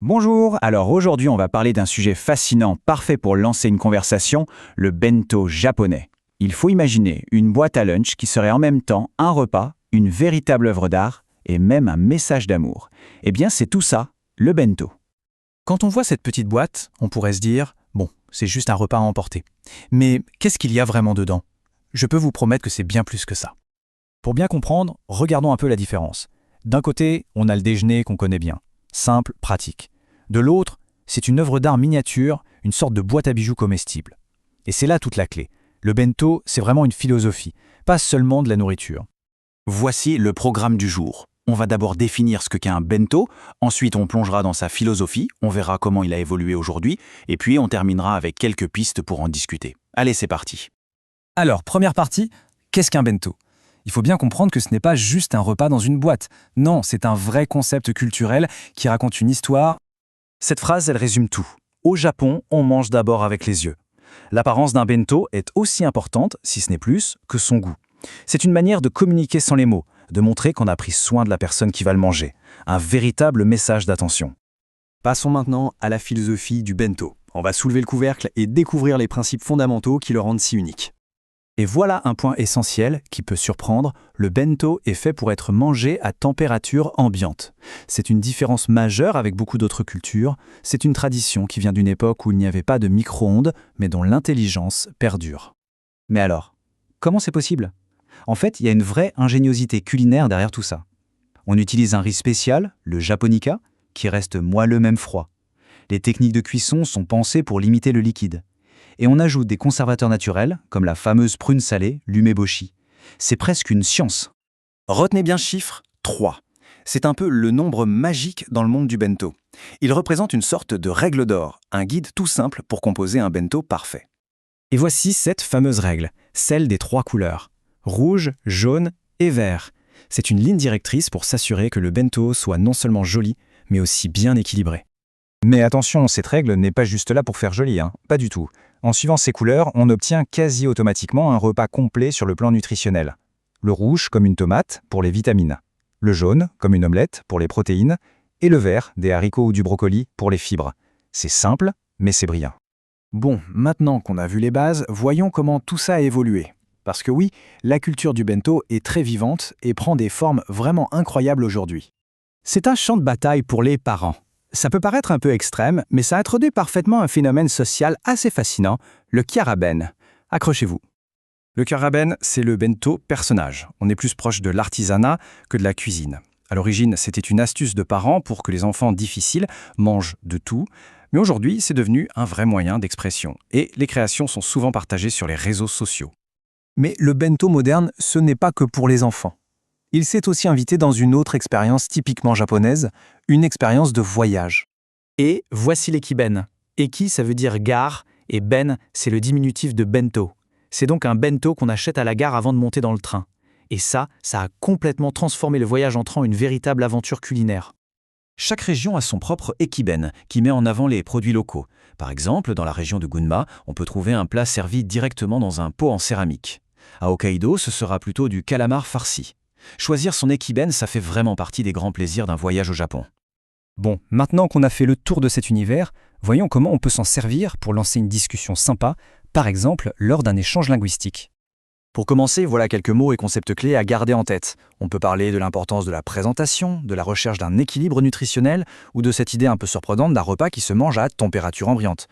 Bonjour, alors aujourd'hui on va parler d'un sujet fascinant, parfait pour lancer une conversation, le bento japonais. Il faut imaginer une boîte à lunch qui serait en même temps un repas, une véritable œuvre d'art et même un message d'amour. Eh bien c'est tout ça, le bento. Quand on voit cette petite boîte, on pourrait se dire « bon, c'est juste un repas à emporter ». Mais qu'est-ce qu'il y a vraiment dedans? Je peux vous promettre que c'est bien plus que ça. Pour bien comprendre, regardons un peu la différence. D'un côté, on a le déjeuner qu'on connaît bien, simple, pratique. De l'autre, c'est une œuvre d'art miniature, une sorte de boîte à bijoux comestible. Et c'est là toute la clé. Le bento, c'est vraiment une philosophie, pas seulement de la nourriture. Voici le programme du jour. On va d'abord définir ce qu'est un bento, ensuite on plongera dans sa philosophie, on verra comment il a évolué aujourd'hui, et puis on terminera avec quelques pistes pour en discuter. Allez, c'est parti. Alors, première partie, qu'est-ce qu'un bento? Il faut bien comprendre que ce n'est pas juste un repas dans une boîte. Non, c'est un vrai concept culturel qui raconte une histoire. Cette phrase, elle résume tout. Au Japon, on mange d'abord avec les yeux. L'apparence d'un bento est aussi importante, si ce n'est plus, que son goût. C'est une manière de communiquer sans les mots, de montrer qu'on a pris soin de la personne qui va le manger. Un véritable message d'attention. Passons maintenant à la philosophie du bento. On va soulever le couvercle et découvrir les principes fondamentaux qui le rendent si unique. Et voilà un point essentiel qui peut surprendre, le bento est fait pour être mangé à température ambiante. C'est une différence majeure avec beaucoup d'autres cultures, c'est une tradition qui vient d'une époque où il n'y avait pas de micro-ondes, mais dont l'intelligence perdure. Mais alors, comment c'est possible? En fait, il y a une vraie ingéniosité culinaire derrière tout ça. On utilise un riz spécial, le japonica, qui reste moelleux même froid. Les techniques de cuisson sont pensées pour limiter le liquide. Et on ajoute des conservateurs naturels, comme la fameuse prune salée, l'umeboshi. C'est presque une science. Retenez bien ce chiffre 3. C'est un peu le nombre magique dans le monde du bento. Il représente une sorte de règle d'or, un guide tout simple pour composer un bento parfait. Et voici cette fameuse règle, celle des 3 couleurs. Rouge, jaune et vert. C'est une ligne directrice pour s'assurer que le bento soit non seulement joli, mais aussi bien équilibré. Mais attention, cette règle n'est pas juste là pour faire joli, pas du tout. En suivant ces couleurs, on obtient quasi automatiquement un repas complet sur le plan nutritionnel. Le rouge comme une tomate pour les vitamines, le jaune comme une omelette pour les protéines, et le vert, des haricots ou du brocoli, pour les fibres. C'est simple, mais c'est brillant. Bon, maintenant qu'on a vu les bases, voyons comment tout ça a évolué. Parce que oui, la culture du bento est très vivante et prend des formes vraiment incroyables aujourd'hui. C'est un champ de bataille pour les parents. Ça peut paraître un peu extrême, mais ça introduit parfaitement un phénomène social assez fascinant, le kyaraben. Accrochez-vous. Le kyaraben, c'est le bento personnage. On est plus proche de l'artisanat que de la cuisine. À l'origine, c'était une astuce de parents pour que les enfants difficiles mangent de tout, mais aujourd'hui, c'est devenu un vrai moyen d'expression. Et les créations sont souvent partagées sur les réseaux sociaux. Mais le bento moderne, ce n'est pas que pour les enfants. Il s'est aussi invité dans une autre expérience typiquement japonaise, une expérience de voyage. Et voici l'ekiben. Eki, ça veut dire gare, et ben, c'est le diminutif de bento. C'est donc un bento qu'on achète à la gare avant de monter dans le train. Et ça a complètement transformé le voyage en train en une véritable aventure culinaire. Chaque région a son propre ekiben, qui met en avant les produits locaux. Par exemple, dans la région de Gunma, on peut trouver un plat servi directement dans un pot en céramique. À Hokkaido, ce sera plutôt du calamar farci. Choisir son ekiben, ça fait vraiment partie des grands plaisirs d'un voyage au Japon. Bon, maintenant qu'on a fait le tour de cet univers, voyons comment on peut s'en servir pour lancer une discussion sympa, par exemple lors d'un échange linguistique. Pour commencer, voilà quelques mots et concepts clés à garder en tête. On peut parler de l'importance de la présentation, de la recherche d'un équilibre nutritionnel ou de cette idée un peu surprenante d'un repas qui se mange à température ambiante.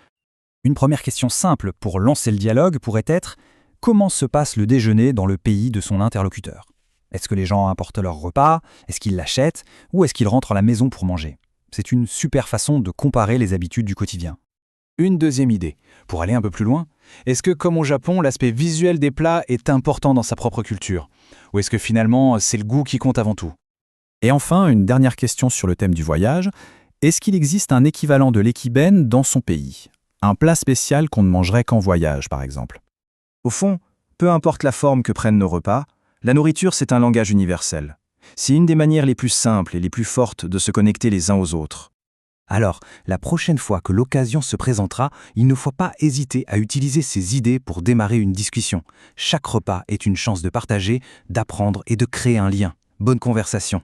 Une première question simple pour lancer le dialogue pourrait être « Comment se passe le déjeuner dans le pays de son interlocuteur ?» Est-ce que les gens apportent leur repas? Est-ce qu'ils l'achètent? Ou est-ce qu'ils rentrent à la maison pour manger? C'est une super façon de comparer les habitudes du quotidien. Une deuxième idée, pour aller un peu plus loin, est-ce que comme au Japon, l'aspect visuel des plats est important dans sa propre culture? Ou est-ce que finalement, c'est le goût qui compte avant tout? Et enfin, une dernière question sur le thème du voyage. Est-ce qu'il existe un équivalent de l'ekiben dans son pays? Un plat spécial qu'on ne mangerait qu'en voyage, par exemple. Au fond, peu importe la forme que prennent nos repas, la nourriture, c'est un langage universel. C'est une des manières les plus simples et les plus fortes de se connecter les uns aux autres. Alors, la prochaine fois que l'occasion se présentera, il ne faut pas hésiter à utiliser ces idées pour démarrer une discussion. Chaque repas est une chance de partager, d'apprendre et de créer un lien. Bonne conversation.